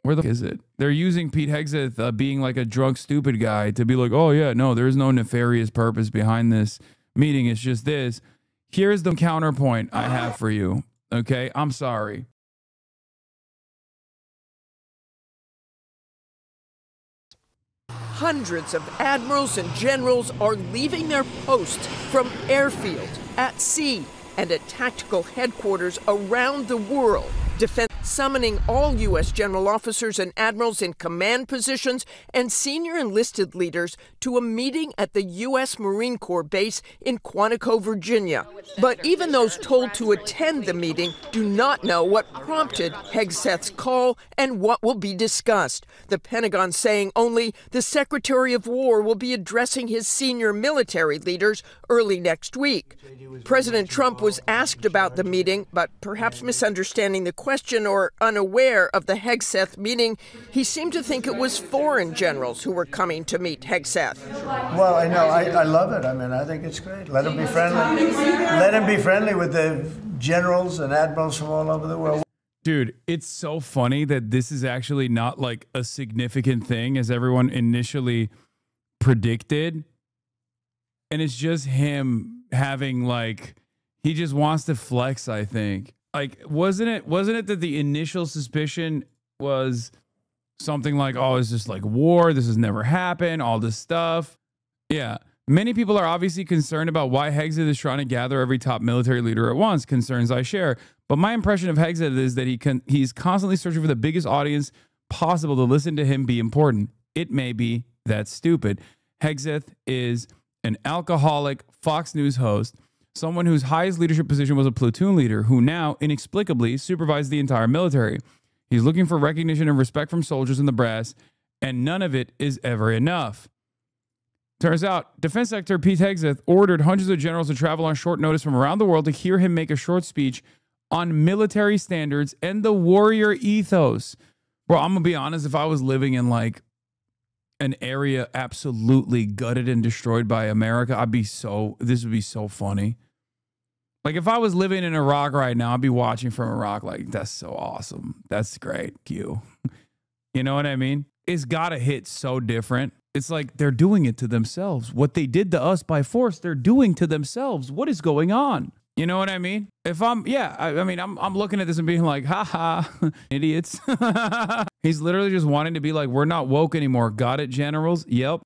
Where the f is it? They're using Pete Hegseth being like a drunk, stupid guy to be like, oh, yeah, no, there's no nefarious purpose behind this meeting. It's just this. Here's the counterpoint I have for you. Okay, I'm sorry. Hundreds of admirals and generals are leaving their posts from airfield, at sea, and at tactical headquarters around the world, summoning all U.S. general officers and admirals in command positions and senior enlisted leaders to a meeting at the U.S. Marine Corps base in Quantico, Virginia. But even those told to attend the meeting do not know what prompted Hegseth's call and what will be discussed. The Pentagon saying only the Secretary of War will be addressing his senior military leaders early next week. President Trump was asked about the meeting, but perhaps misunderstanding the question or unaware of the Hegseth meeting, he seemed to think it was foreign generals who were coming to meet Hegseth. Well, I know. I love it. I mean, I think it's great. Let him be friendly. Let him be friendly with the generals and admirals from all over the world. Dude, it's so funny that this is actually not like a significant thing as everyone initially predicted. And it's just him having like, he just wants to flex, I think. Like, wasn't it that the initial suspicion was something like, oh, it's just like war, this has never happened, all this stuff. Yeah. Many people are obviously concerned about why Hegseth is trying to gather every top military leader at once, concerns I share. But my impression of Hegseth is that he's constantly searching for the biggest audience possible to listen to him be important. It may be that stupid. Hegseth is an alcoholic Fox News host, someone whose highest leadership position was a platoon leader, who now inexplicably supervised the entire military. He's looking for recognition and respect from soldiers in the brass, and none of it is ever enough. Turns out, Defense Secretary Pete Hegseth ordered hundreds of generals to travel on short notice from around the world to hear him make a short speech on military standards and the warrior ethos. Bro, I'm going to be honest, if I was living in like an area absolutely gutted and destroyed by America, this would be so funny. Like if I was living in Iraq right now, I'd be watching from Iraq like, that's so awesome. That's great. Q. You know what I mean? It's got to hit so different. It's like they're doing it to themselves. What they did to us by force, they're doing to themselves. What is going on? You know what I mean? If I'm looking at this and being like, haha, idiots. He's literally just wanting to be like, we're not woke anymore. Got it, generals? Yep.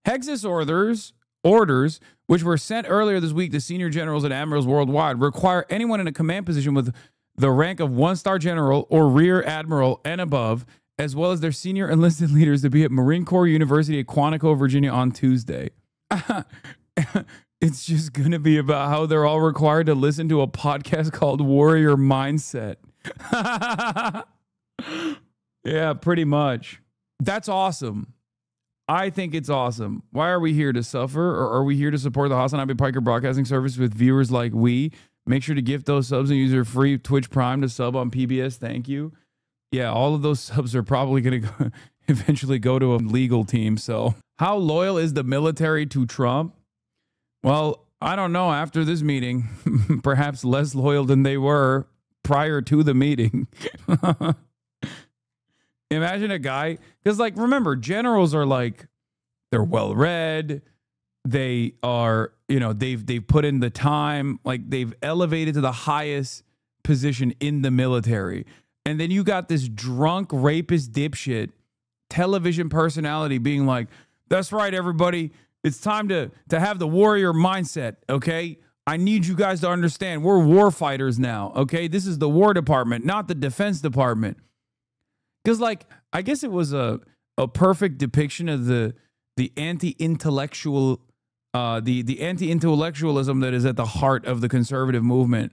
Hegseth's orders, which were sent earlier this week to senior generals and admirals worldwide, require anyone in a command position with the rank of 1-star general or rear admiral and above, as well as their senior enlisted leaders, to be at Marine Corps University at Quantico, Virginia on Tuesday. It's just going to be about how they're all required to listen to a podcast called Warrior Mindset. Yeah, pretty much. That's awesome. I think it's awesome. Why are we here to suffer, or are we here to support the Hasan Piker Broadcasting Service with viewers like we? Make sure to gift those subs and use your free Twitch Prime to sub on PBS. Thank you. Yeah, all of those subs are probably going to eventually go to a legal team. So how loyal is the military to Trump? Well, I don't know. After this meeting, perhaps less loyal than they were prior to the meeting. Imagine a guy, because like, remember, generals are like, they're well-read. They are, they've put in the time, like they've elevated to the highest position in the military. And then you got this drunk rapist dipshit television personality being like, that's right, everybody. It's time to have the warrior mindset, okay? I need you guys to understand we're war fighters now, okay? This is the War Department, not the Defense Department. Because, like, I guess it was a perfect depiction of the anti-intellectual, the anti-intellectualism that is at the heart of the conservative movement.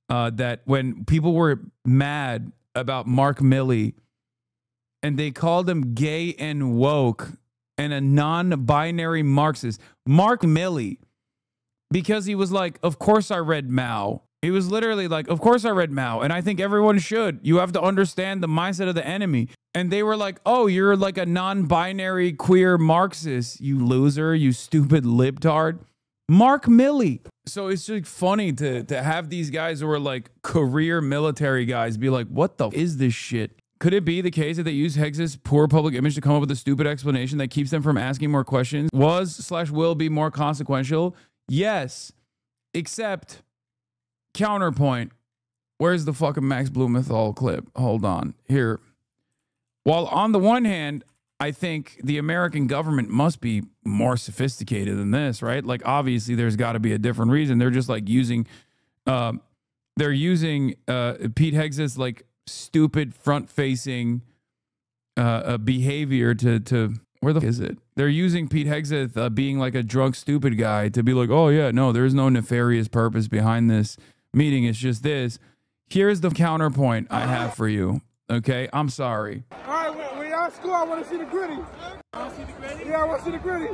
That when people were mad about Mark Milley and they called him gay and woke and a non-binary Marxist, Mark Milley, because he was like, of course I read Mao. He was literally like, of course I read Mao, and I think everyone should. You have to understand the mindset of the enemy. And they were like, oh, you're like a non-binary queer Marxist, you loser, you stupid libtard. Mark Milley. So it's just funny to have these guys who are like career military guys be like, what the is this shit? Could it be the case that they use Hegseth's poor public image to come up with a stupid explanation that keeps them from asking more questions? Was/will be more consequential? Yes. Except, counterpoint. Where's the fucking Max Blumenthal clip? Hold on. Here. While on the one hand, I think the American government must be more sophisticated than this, right? Like, obviously, there's got to be a different reason. They're just like using, Pete Hegseth's like stupid front-facing behavior to where the fuck is it? They're using Pete Hegseth being like a drunk, stupid guy to be like, oh yeah, no, there's no nefarious purpose behind this meeting. It's just this. Here's the counterpoint I have for you. Okay, I'm sorry. All right, when y'all score, I want to see the gritty. Yeah, I want to see the gritty.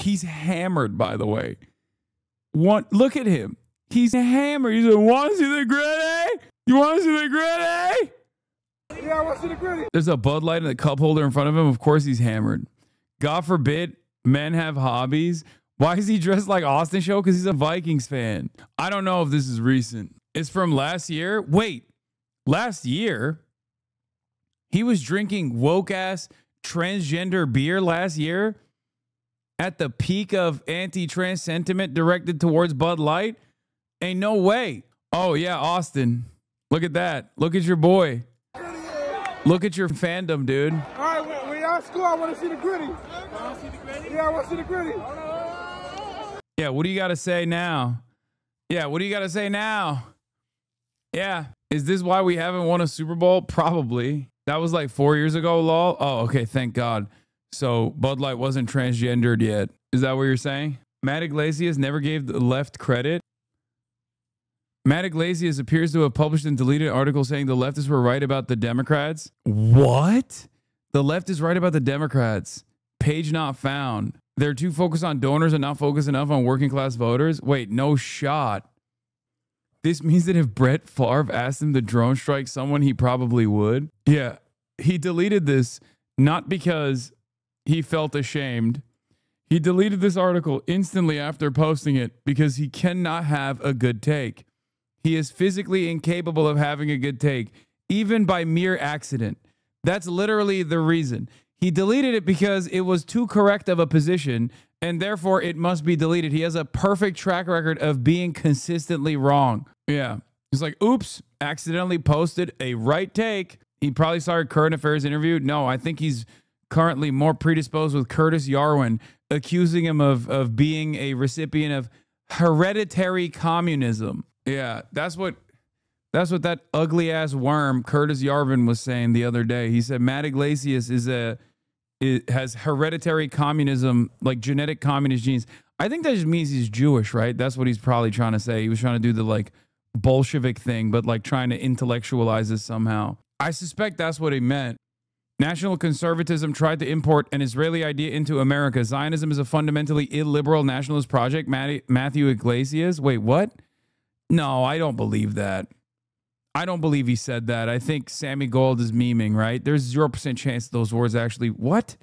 He's hammered, by the way. Look at him. He's hammered. He's like, want to see the gritty? You want to see the gritty? Yeah, I want to see the gritty. There's a Bud Light and a cup holder in front of him. Of course he's hammered. God forbid men have hobbies. Why is he dressed like Austin Show? Because he's a Vikings fan. I don't know if this is recent. It's from last year. Wait, last year? He was drinking woke-ass transgender beer last year at the peak of anti-trans sentiment directed towards Bud Light? Ain't no way. Oh, yeah, Austin. Look at that. Look at your boy. Look at your fandom, dude. All right, when y'all score, I want to see the gritty. Yeah, I want to see the gritty. Yeah, what do you got to say now? Yeah, what do you got to say now? Yeah. Is this why we haven't won a Super Bowl? Probably. That was like 4 years ago, lol. Oh, okay, thank God. So Bud Light wasn't transgendered yet. Is that what you're saying? Matt Iglesias never gave the left credit. Matt Iglesias appears to have published and deleted an article saying the leftists were right about the Democrats. What? The left is right about the Democrats. Page not found. They're too focused on donors and not focused enough on working class voters. Wait, no shot. This means that if Brett Favre asked him to drone strike someone, he probably would. Yeah, he deleted this not because he felt ashamed. He deleted this article instantly after posting it because he cannot have a good take. He is physically incapable of having a good take, even by mere accident. That's literally the reason. He deleted it because it was too correct of a position, and therefore it must be deleted. He has a perfect track record of being consistently wrong. Yeah. He's like, oops, accidentally posted a right take. He probably saw a current affairs interview. No, I think he's currently more predisposed with Curtis Yarwin, accusing him of being a recipient of hereditary communism. Yeah, that's what that ugly ass worm Curtis Yarvin was saying the other day. He said Matt Iglesias has hereditary communism, like genetic communist genes. I think that just means he's Jewish, right? That's what he's probably trying to say. He was trying to do the like Bolshevik thing, but like trying to intellectualize this somehow. I suspect that's what he meant. National conservatism tried to import an Israeli idea into America. Zionism is a fundamentally illiberal nationalist project. Matthew Iglesias. Wait, what? No, I don't believe that. I don't believe he said that. I think Sammy Gold is memeing, right? There's 0% chance those words actually... What?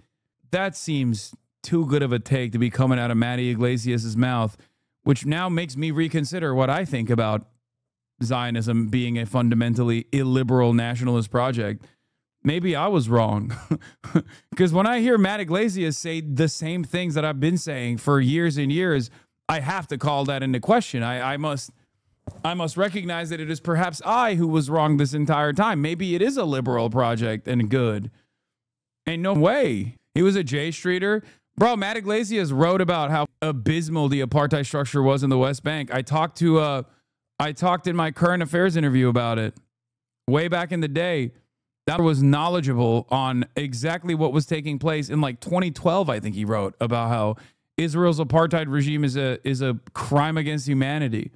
That seems too good of a take to be coming out of Matty Iglesias' mouth, which now makes me reconsider what I think about Zionism being a fundamentally illiberal nationalist project. Maybe I was wrong. Because when I hear Matt Iglesias say the same things that I've been saying for years and years, I have to call that into question. I must recognize that it is perhaps I who was wrong this entire time. Maybe it is a liberal project and good. Ain't no way. He was a J Streeter. Bro, Matt Iglesias wrote about how abysmal the apartheid structure was in the West Bank. I talked in my current affairs interview about it way back in the day. That was knowledgeable on exactly what was taking place in like 2012. I think he wrote about how Israel's apartheid regime is a crime against humanity.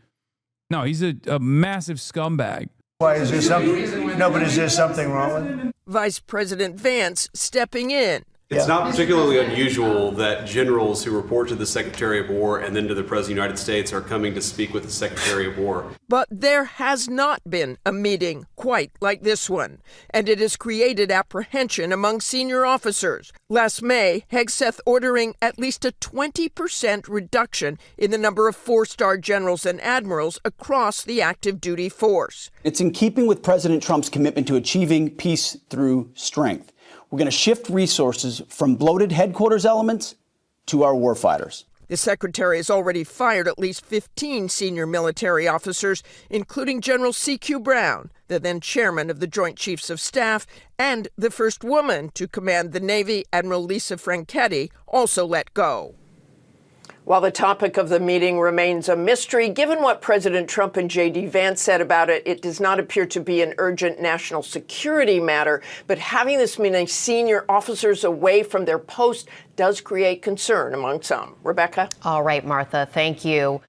No, he's a massive scumbag. Why is there something? No, but is there something wrong with it? Vice President Vance stepping in, It's not particularly unusual that generals who report to the Secretary of War and then to the President of the United States are coming to speak with the Secretary of War. But there has not been a meeting quite like this one, and it has created apprehension among senior officers. Last May, Hegseth ordering at least a 20% reduction in the number of four-star generals and admirals across the active duty force. It's in keeping with President Trump's commitment to achieving peace through strength. We're going to shift resources from bloated headquarters elements to our warfighters. The secretary has already fired at least 15 senior military officers, including General C.Q. Brown, the then chairman of the Joint Chiefs of Staff, and the first woman to command the Navy, Admiral Lisa Franchetti, also let go. While the topic of the meeting remains a mystery, given what President Trump and J.D. Vance said about it, it does not appear to be an urgent national security matter. But having this many senior officers away from their post does create concern among some. Rebecca? All right, Martha, thank you.